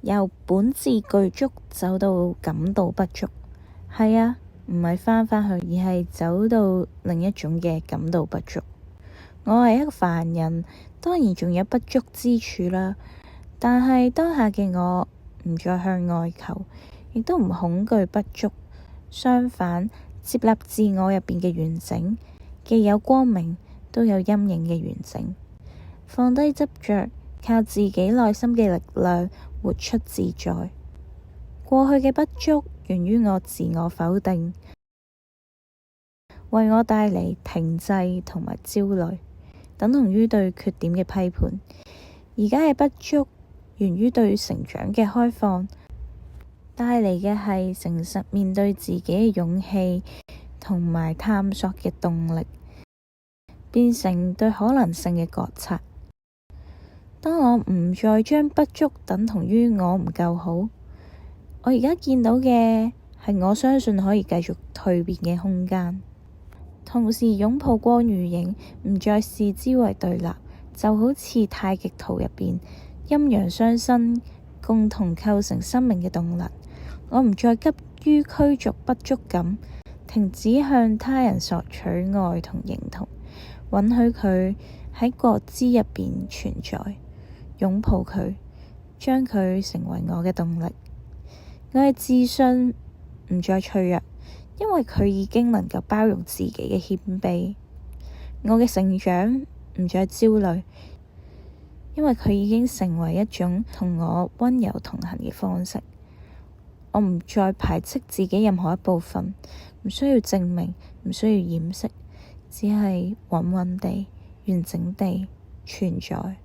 由本自具足走到感到不足，係啊，唔係返返去，而係走到另一種嘅感到不足。我係一個凡人，當然仲有不足之處啦。但係當下嘅我唔再向外求，亦都唔恐懼不足，相反接納自我入邊嘅完整，既有光明，都有陰影嘅完整。放低執着，靠自己內心嘅力量活出自在。過去嘅不足源於我自我否定，為我帶嚟停滯同埋焦慮，等同於對缺點嘅批判。而家嘅不足源於對成長嘅開放，帶嚟嘅係誠實面對自己嘅勇氣同埋探索嘅動力，變成對可能性嘅覺察。當我唔再將不足等同於我唔夠好，我而家見到嘅係我相信可以繼續蛻變嘅空間，同時擁抱光與影，唔再視之為對立，就好似太極圖入邊陰陽相生，共同構成生命嘅動能。我唔再急於驅逐不足感，停止向他人索取愛同認同，允許佢喺覺知入邊存在，擁抱佢，將佢成為我嘅動力。我嘅自信唔再脆弱，因為佢已經能夠包容自己嘅謙卑。我嘅成長唔再焦慮，因為佢已經成為一種同我溫柔同行嘅方式。我唔再排斥自己任何一部分，唔需要證明，唔需要掩飾，只係穩穩地、完整地存在。